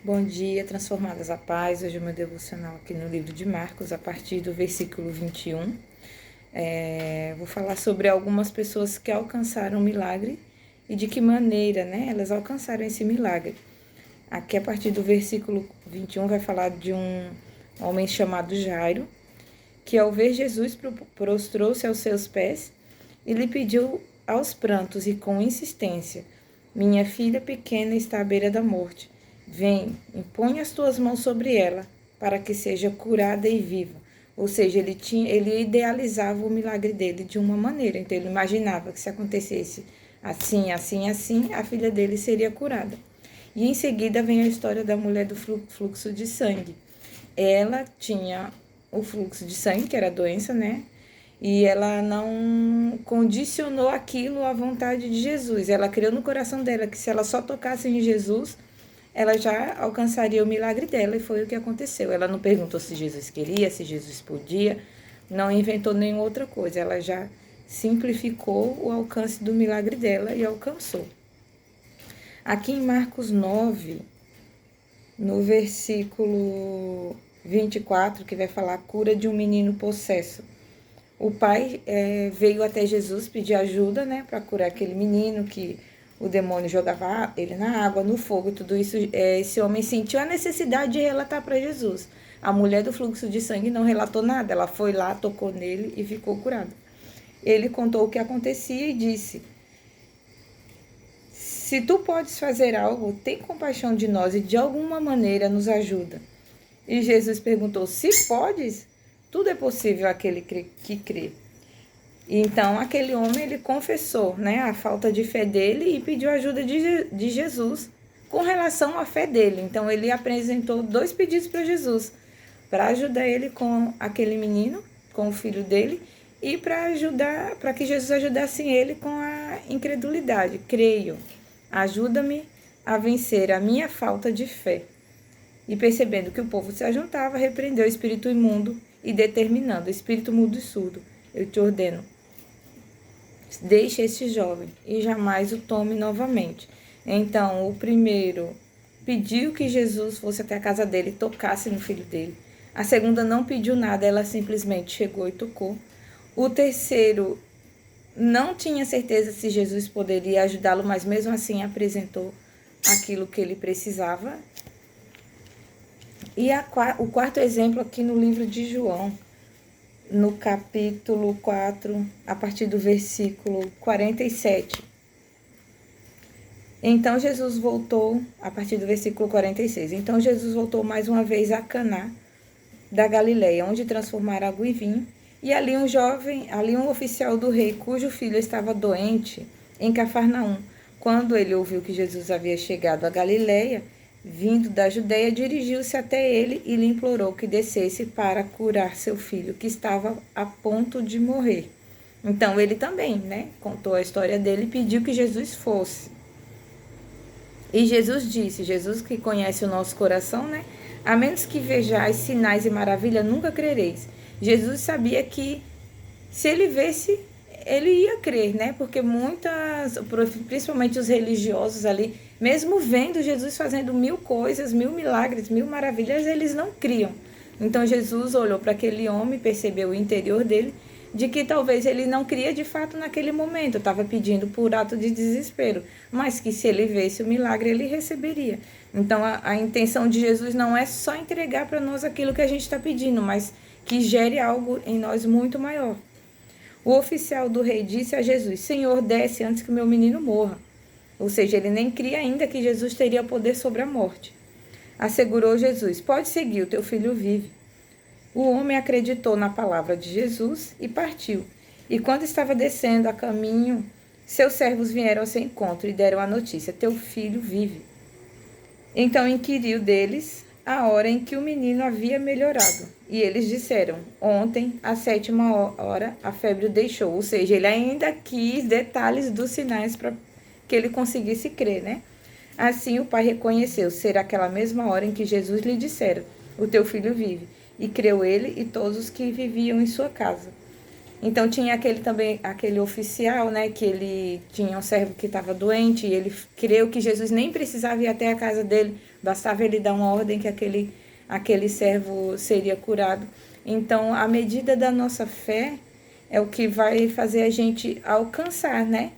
Bom dia, transformadas a paz. Hoje é o meu devocional aqui no livro de Marcos, a partir do versículo 21. Vou falar sobre algumas pessoas que alcançaram o milagre e de que maneira, elas alcançaram esse milagre. Aqui, a partir do versículo 21, vai falar de um homem chamado Jairo, que ao ver Jesus prostrou-se aos seus pés e lhe pediu aos prantos e com insistência: minha filha pequena está à beira da morte. Vem, impõe as tuas mãos sobre ela, para que seja curada e viva. Ou seja, ele idealizava o milagre dele de uma maneira. Então, ele imaginava que se acontecesse assim, assim, assim, a filha dele seria curada. E em seguida vem a história da mulher do fluxo de sangue. Ela tinha o fluxo de sangue, que era a doença, E ela não condicionou aquilo à vontade de Jesus. Ela criou no coração dela que se ela só tocasse em Jesus, ela já alcançaria o milagre dela, e foi o que aconteceu. Ela não perguntou se Jesus queria, se Jesus podia, não inventou nenhuma outra coisa. Ela já simplificou o alcance do milagre dela e alcançou. Aqui em Marcos 9, no versículo 24, que vai falar a cura de um menino possesso. O pai veio até Jesus pedir ajuda, para curar aquele menino que o demônio jogava ele na água, no fogo, e tudo isso. Esse homem sentiu a necessidade de relatar para Jesus. A mulher do fluxo de sangue não relatou nada, ela foi lá, tocou nele e ficou curada. Ele contou o que acontecia e disse: se tu podes fazer algo, tem compaixão de nós e de alguma maneira nos ajuda. E Jesus perguntou: se podes? Tudo é possível àquele que crê. Então, aquele homem, ele confessou, a falta de fé dele e pediu ajuda de Jesus com relação à fé dele. Então, ele apresentou 2 pedidos para Jesus, para ajudar ele com aquele menino, com o filho dele, e para que Jesus ajudasse ele com a incredulidade. Creio, ajuda-me a vencer a minha falta de fé. E percebendo que o povo se ajuntava, repreendeu o espírito imundo e determinando: espírito mudo e surdo, eu te ordeno, deixe este jovem e jamais o tome novamente. Então, o primeiro pediu que Jesus fosse até a casa dele e tocasse no filho dele. A segunda não pediu nada, ela simplesmente chegou e tocou. O terceiro não tinha certeza se Jesus poderia ajudá-lo, mas mesmo assim apresentou aquilo que ele precisava. E o quarto exemplo aqui no livro de João, no capítulo 4, a partir do versículo 47. Então Jesus voltou, a partir do versículo 46. Então Jesus voltou mais uma vez a Caná da Galileia, onde transformara água em vinho. E ali um oficial do rei, cujo filho estava doente, em Cafarnaum. Quando ele ouviu que Jesus havia chegado a Galileia, vindo da Judeia, dirigiu-se até ele e lhe implorou que descesse para curar seu filho, que estava a ponto de morrer. Então, ele também, contou a história dele e pediu que Jesus fosse. E Jesus disse, Jesus que conhece o nosso coração, a menos que vejais sinais e maravilha, nunca crereis. Jesus sabia que se ele vesse, ele ia crer, porque principalmente os religiosos ali, mesmo vendo Jesus fazendo 1000 coisas, 1000 milagres, 1000 maravilhas, eles não criam. Então Jesus olhou para aquele homem, percebeu o interior dele, de que talvez ele não cria de fato naquele momento, estava pedindo por ato de desespero, mas que se ele vesse o milagre, ele receberia. Então a intenção de Jesus não é só entregar para nós aquilo que a gente está pedindo, mas que gere algo em nós muito maior. O oficial do rei disse a Jesus: Senhor, desce antes que o meu menino morra. Ou seja, ele nem cria ainda que Jesus teria poder sobre a morte. Assegurou Jesus: pode seguir, o teu filho vive. O homem acreditou na palavra de Jesus e partiu. E quando estava descendo a caminho, seus servos vieram ao seu encontro e deram a notícia: teu filho vive. Então inquiriu deles a hora em que o menino havia melhorado. E eles disseram: ontem, à 7ª hora, a febre o deixou. Ou seja, ele ainda quis detalhes dos sinais para que ele conseguisse crer, Assim o pai reconheceu ser aquela mesma hora em que Jesus lhe dissera: o teu filho vive. E creu ele e todos os que viviam em sua casa. Então tinha aquele também, aquele oficial, né, que ele tinha um servo que estava doente, e ele creu que Jesus nem precisava ir até a casa dele, bastava ele dar uma ordem que aquele servo seria curado. Então, a medida da nossa fé é o que vai fazer a gente alcançar, né,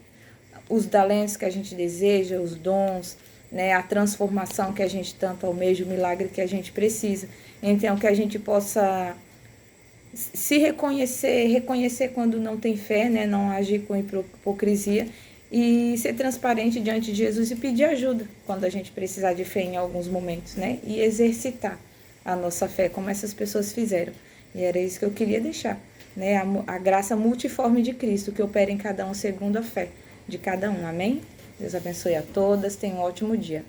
os talentos que a gente deseja, os dons, né, a transformação que a gente tanto almeja, o milagre que a gente precisa. Então, que a gente possa se reconhecer quando não tem fé, né, não agir com hipocrisia e ser transparente diante de Jesus e pedir ajuda quando a gente precisar de fé em alguns momentos, né, e exercitar a nossa fé como essas pessoas fizeram. E era isso que eu queria deixar, né, a graça multiforme de Cristo que opera em cada um segundo a fé de cada um. Amém? Deus abençoe a todas, tenham um ótimo dia.